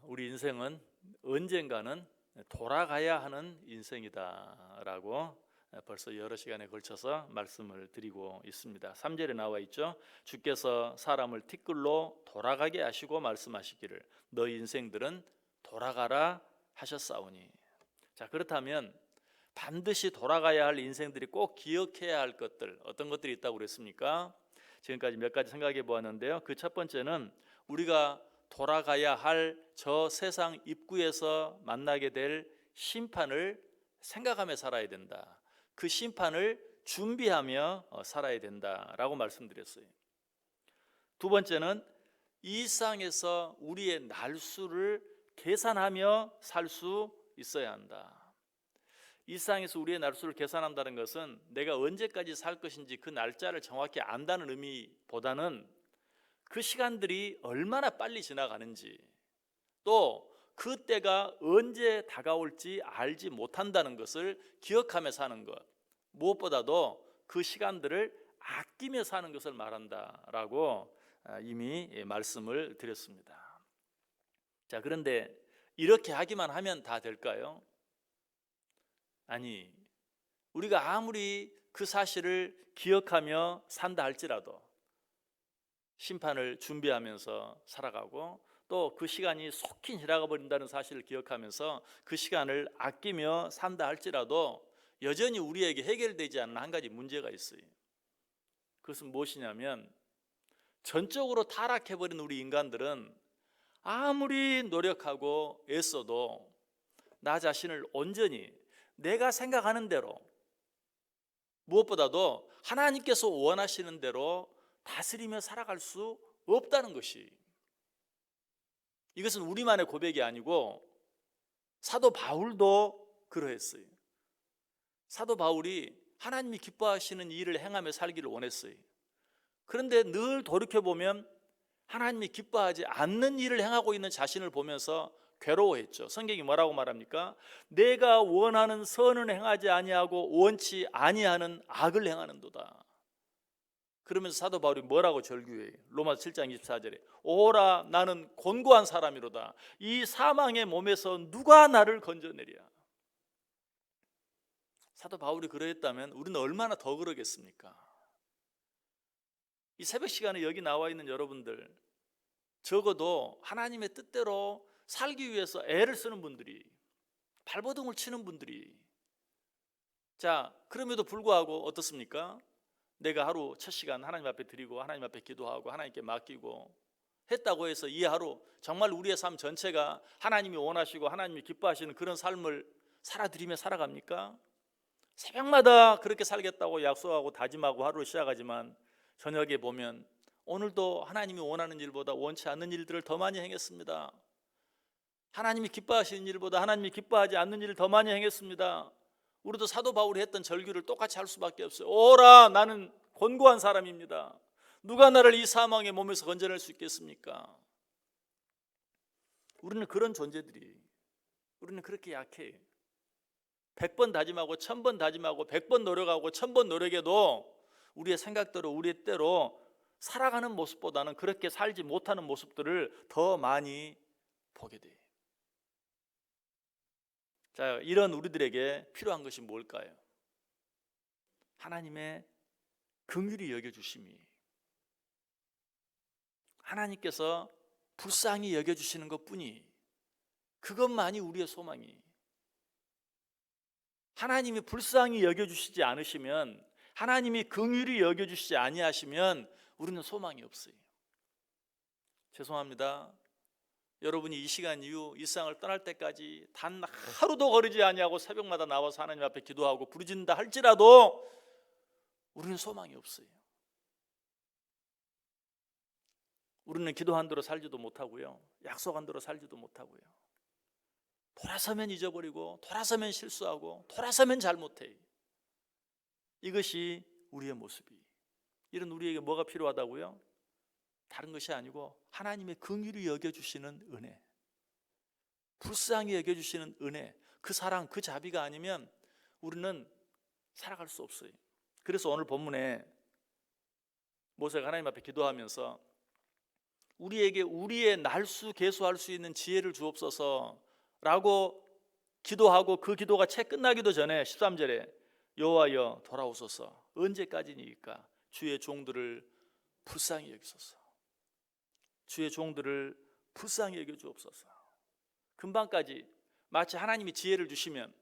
우리 인생은 언젠가는 돌아가야 하는 인생이다라고 벌써 여러 시간에 걸쳐서 말씀을 드리고 있습니다. 3절에 나와 있죠. 주께서 사람을 티끌로 돌아가게 하시고 말씀하시기를 너 인생들은 돌아가라 하셨사오니. 자, 그렇다면 반드시 돌아가야 할 인생들이 꼭 기억해야 할 것들, 어떤 것들이 있다고 그랬습니까? 지금까지 몇 가지 생각해 보았는데요. 그 첫 번째는 우리가 돌아가야 할 저 세상 입구에서 만나게 될 심판을 생각하며 살아야 된다. 그 심판을 준비하며 살아야 된다라고 말씀드렸어요. 두 번째는 이 세상에서 우리의 날수를 계산하며 살 수 있어야 한다. 이 세상에서 우리의 날수를 계산한다는 것은 내가 언제까지 살 것인지 그 날짜를 정확히 안다는 의미보다는 그 시간들이 얼마나 빨리 지나가는지, 또 그때가 언제 다가올지 알지 못한다는 것을 기억하며 사는 것, 무엇보다도 그 시간들을 아끼며 사는 것을 말한다라고 이미 말씀을 드렸습니다. 자, 그런데 이렇게 하기만 하면 다 될까요? 아니, 우리가 아무리 그 사실을 기억하며 산다 할지라도 심판을 준비하면서 살아가고 또 그 시간이 속히 지나가 버린다는 사실을 기억하면서 그 시간을 아끼며 산다 할지라도 여전히 우리에게 해결되지 않는 한 가지 문제가 있어요. 그것은 무엇이냐면 전적으로 타락해버린 우리 인간들은 아무리 노력하고 애써도 나 자신을 온전히 내가 생각하는 대로, 무엇보다도 하나님께서 원하시는 대로 다스리며 살아갈 수 없다는 것이, 이것은 우리만의 고백이 아니고 사도 바울도 그러했어요. 사도 바울이 하나님이 기뻐하시는 일을 행하며 살기를 원했어요. 그런데 늘 돌이켜보면 하나님이 기뻐하지 않는 일을 행하고 있는 자신을 보면서 괴로워했죠. 성경이 뭐라고 말합니까? 내가 원하는 선은 행하지 아니하고 원치 아니하는 악을 행하는도다. 그러면서 사도 바울이 뭐라고 절규해요? 로마서 7장 24절에 오라 나는 곤고한 사람이로다. 이 사망의 몸에서 누가 나를 건져내랴. 사도 바울이 그러했다면 우리는 얼마나 더 그러겠습니까? 이 새벽 시간에 여기 나와 있는 여러분들, 적어도 하나님의 뜻대로 살기 위해서 애를 쓰는 분들이, 발버둥을 치는 분들이, 자, 그럼에도 불구하고 어떻습니까? 내가 하루 첫 시간 하나님 앞에 드리고 하나님 앞에 기도하고 하나님께 맡기고 했다고 해서 이 하루 정말 우리의 삶 전체가 하나님이 원하시고 하나님이 기뻐하시는 그런 삶을 살아드리며 살아갑니까? 새벽마다 그렇게 살겠다고 약속하고 다짐하고 하루를 시작하지만 저녁에 보면 오늘도 하나님이 원하는 일보다 원치 않는 일들을 더 많이 행했습니다. 하나님이 기뻐하시는 일보다 하나님이 기뻐하지 않는 일을 더 많이 행했습니다. 우리도 사도 바울이 했던 절규를 똑같이 할 수밖에 없어요. 오라 나는 곤고한 사람입니다. 누가 나를 이 사망의 몸에서 건져낼 수 있겠습니까? 우리는 그런 존재들이, 우리는 그렇게 약해요. 100번 다짐하고 1000번 다짐하고 100번 노력하고 1000번 노력해도 우리의 생각대로 우리의 때로 살아가는 모습보다는 그렇게 살지 못하는 모습들을 더 많이 보게 돼요. 자, 이런 우리들에게 필요한 것이 뭘까요? 하나님의 긍휼히 여겨주심이, 하나님께서 불쌍히 여겨주시는 것뿐이, 그것만이 우리의 소망이. 하나님이 불쌍히 여겨주시지 않으시면, 하나님이 긍휼히 여겨주시지 아니하시면 우리는 소망이 없어요. 죄송합니다. 여러분이 이 시간 이후 이 세상을 떠날 때까지 단 하루도 거르지 아니하고 새벽마다 나와서 하나님 앞에 기도하고 부르짖는다 할지라도 우리는 소망이 없어요. 우리는 기도한 대로 살지도 못하고요, 약속한 대로 살지도 못하고요, 돌아서면 잊어버리고 돌아서면 실수하고 돌아서면 잘못해요. 이것이 우리의 모습이. 이런 우리에게 뭐가 필요하다고요? 다른 것이 아니고 하나님의 긍휼히 여겨주시는 은혜, 불쌍히 여겨주시는 은혜, 그 사랑, 그 자비가 아니면 우리는 살아갈 수 없어요. 그래서 오늘 본문에 모세가 하나님 앞에 기도하면서 우리에게 우리의 날수계수할 수 있는 지혜를 주옵소서라고 기도하고 그 기도가 채 끝나기도 전에 13절에 여호와여 돌아오소서. 언제까지니까 주의 종들을 불쌍히 여기소서. 주의 종들을 불쌍히 여겨 주옵소서. 금방까지 마치 하나님이 지혜를 주시면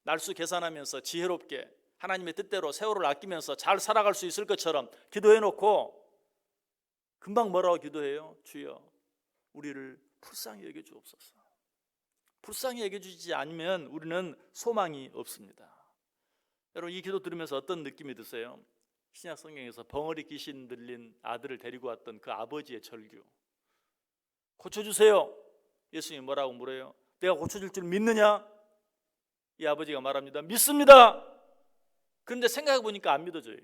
날수 계산하면서 지혜롭게 하나님의 뜻대로 세월을 아끼면서 잘 살아갈 수 있을 것처럼 기도해놓고 금방 뭐라고 기도해요? 주여 우리를 불쌍히 여겨 주옵소서. 불쌍히 여겨 주지 않으면 우리는 소망이 없습니다. 여러분, 이 기도 들으면서 어떤 느낌이 드세요? 신약 성경에서 벙어리 귀신 들린 아들을 데리고 왔던 그 아버지의 절규. 고쳐주세요. 예수님이 뭐라고 물어요? 내가 고쳐줄 줄 믿느냐? 이 아버지가 말합니다. 믿습니다. 그런데 생각해 보니까 안 믿어져요.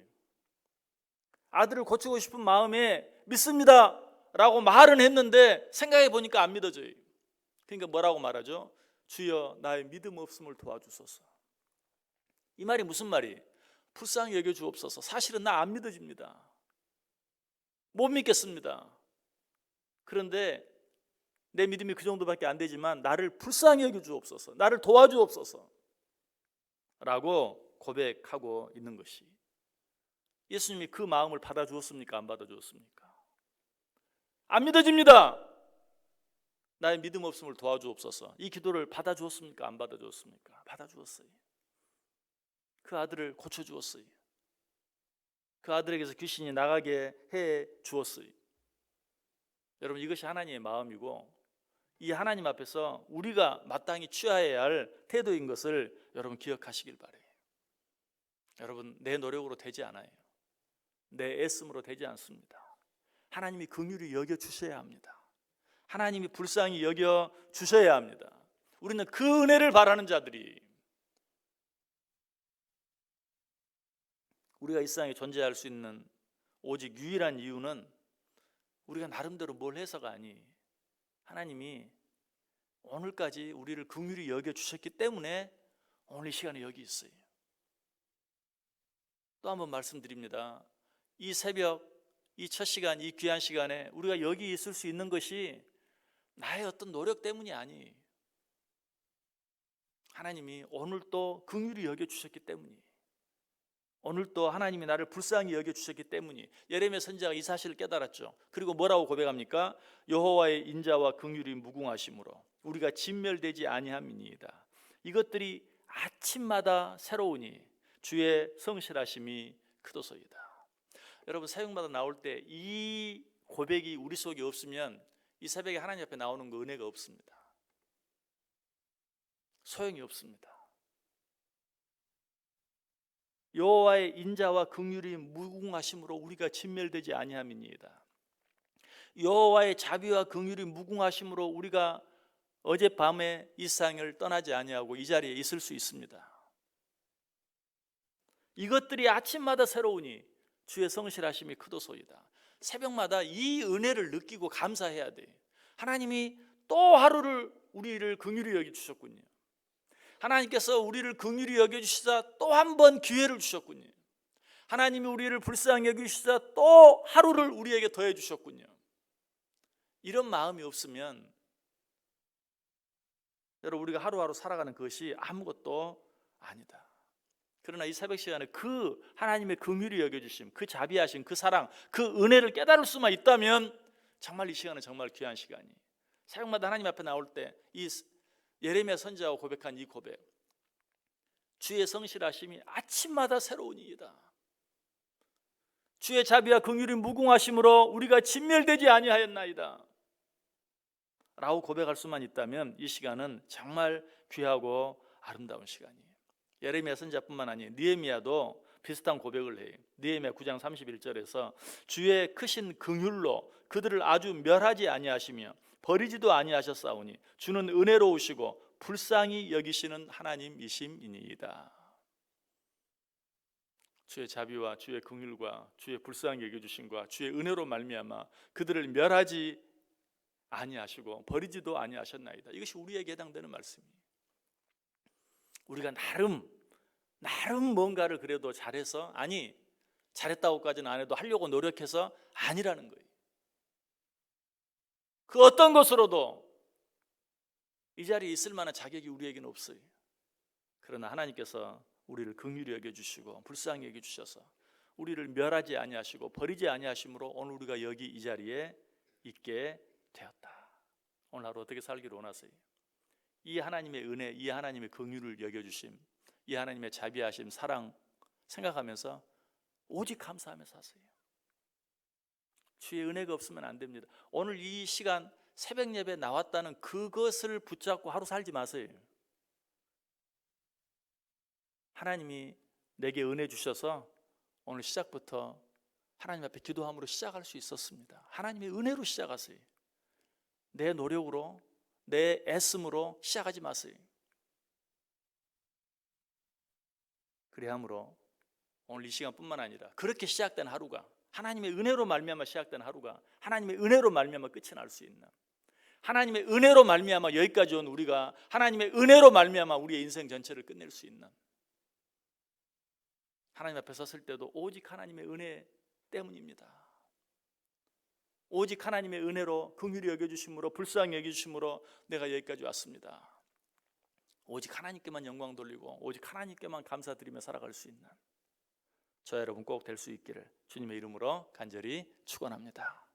아들을 고치고 싶은 마음에 믿습니다 라고 말은 했는데 생각해 보니까 안 믿어져요. 그러니까 뭐라고 말하죠? 주여 나의 믿음 없음을 도와주소서. 이 말이 무슨 말이? 불쌍히 여겨 주옵소서. 사실은 나 안 믿어집니다. 못 믿겠습니다. 그런데 내 믿음이 그 정도밖에 안 되지만 나를 불쌍히 여겨 주옵소서. 나를 도와주옵소서 라고 고백하고 있는 것이, 예수님이 그 마음을 받아주었습니까? 안 받아주었습니까? 안 믿어집니다. 나의 믿음 없음을 도와주옵소서. 이 기도를 받아주었습니까? 안 받아주었습니까? 받아주었어요. 그 아들을 고쳐주었어요. 그 아들에게서 귀신이 나가게 해 주었어요. 여러분, 이것이 하나님의 마음이고 이 하나님 앞에서 우리가 마땅히 취하여야 할 태도인 것을 여러분 기억하시길 바라요. 여러분, 내 노력으로 되지 않아요. 내 애씀으로 되지 않습니다. 하나님이 긍휼히 여겨 주셔야 합니다. 하나님이 불쌍히 여겨 주셔야 합니다. 우리는 그 은혜를 바라는 자들이, 우리가 이 세상에 존재할 수 있는 오직 유일한 이유는 우리가 나름대로 뭘 해서가 아니, 하나님이 오늘까지 우리를 긍휼히 여겨 주셨기 때문에 오늘 이 시간에 여기 있어요. 또 한번 말씀드립니다. 이 새벽, 이 첫 시간, 이 귀한 시간에 우리가 여기 있을 수 있는 것이 나의 어떤 노력 때문이 아니, 하나님이 오늘 또 긍휼히 여겨 주셨기 때문이, 오늘 또 하나님이 나를 불쌍히 여겨 주셨기 때문이. 예레미야 선지자가 이 사실을 깨달았죠. 그리고 뭐라고 고백합니까? 여호와의 인자와 긍휼이 무궁하심으로 우리가 진멸되지 아니함이니이다. 이것들이 아침마다 새로우니 주의 성실하심이 크도소이다. 여러분, 새벽마다 나올 때 이 고백이 우리 속에 없으면 이 새벽에 하나님 앞에 나오는 거 은혜가 없습니다. 소용이 없습니다. 여호와의 인자와 긍휼이 무궁하심으로 우리가 진멸되지 아니함이니이다. 여호와의 자비와 긍휼이 무궁하심으로 우리가 어젯밤에 이 세상을 떠나지 아니하고 이 자리에 있을 수 있습니다. 이것들이 아침마다 새로우니 주의 성실하심이 크도소이다. 새벽마다 이 은혜를 느끼고 감사해야 돼. 하나님이 또 하루를 우리를 긍휼히 여겨 주셨군요. 하나님께서 우리를 긍휼히 여겨 주시자 또 한 번 기회를 주셨군요. 하나님이 우리를 불쌍히 여겨 주시자 또 하루를 우리에게 더해 주셨군요. 이런 마음이 없으면 여러분, 우리가 하루하루 살아가는 것이 아무것도 아니다. 그러나 이 새벽 시간에 그 하나님의 긍휼히 여겨주심, 그 자비하심, 그 사랑, 그 은혜를 깨달을 수만 있다면 정말 이 시간은 정말 귀한 시간이. 새벽마다 하나님 앞에 나올 때 이 예레미야 선지자가 고백한 이 고백, 주의 성실하심이 아침마다 새로우니이다. 주의 자비와 긍휼이 무궁하심으로 우리가 진멸되지 아니하였나이다 라고 고백할 수만 있다면 이 시간은 정말 귀하고 아름다운 시간이에요. 예레미야 선지자뿐만 아니에요. 느헤미야도 비슷한 고백을 해요. 느헤미야 9장 31절에서 주의 크신 긍휼로 그들을 아주 멸하지 아니하시며 버리지도 아니하셨사오니 주는 은혜로우시고 불쌍히 여기시는 하나님이심이니이다. 주의 자비와 주의 긍휼과 주의 불쌍히 여겨주심과 주의 은혜로 말미암아 그들을 멸하지 아니하시고 버리지도 아니하셨나이다. 이것이 우리에게 해당되는 말씀이에요. 우리가 나름 뭔가를 그래도 잘해서, 아니 잘했다고까지는 안 해도 하려고 노력해서 아니라는 거예요. 그 어떤 것으로도 이 자리에 있을 만한 자격이 우리에게는 없어요. 그러나 하나님께서 우리를 긍휼히 여겨주시고 불쌍히 여겨주셔서 우리를 멸하지 아니하시고 버리지 아니하심으로 오늘 우리가 여기 이 자리에 있게 되었다. 오늘 하루 어떻게 살기를 원하세요? 이 하나님의 은혜, 이 하나님의 긍휼을 여겨주심, 이 하나님의 자비하심, 사랑 생각하면서 오직 감사하며 사세요. 주의 은혜가 없으면 안 됩니다. 오늘 이 시간 새벽 예배 나왔다는 그것을 붙잡고 하루 살지 마세요. 하나님이 내게 은혜 주셔서 오늘 시작부터 하나님 앞에 기도함으로 시작할 수 있었습니다. 하나님의 은혜로 시작하세요. 내 노력으로, 내 애씀으로 시작하지 마세요. 그래야므로 오늘 이 시간뿐만 아니라 그렇게 시작된 하루가, 하나님의 은혜로 말미암아 시작된 하루가 하나님의 은혜로 말미암아 끝이 날 수 있는, 하나님의 은혜로 말미암아 여기까지 온 우리가 하나님의 은혜로 말미암아 우리의 인생 전체를 끝낼 수 있는, 하나님 앞에 섰을 때도 오직 하나님의 은혜 때문입니다. 오직 하나님의 은혜로 긍휼히 여겨주심으로 불쌍히 여겨주심으로 내가 여기까지 왔습니다. 오직 하나님께만 영광 돌리고 오직 하나님께만 감사드리며 살아갈 수 있는 저 여러분 꼭 될 수 있기를 주님의 이름으로 간절히 축원합니다.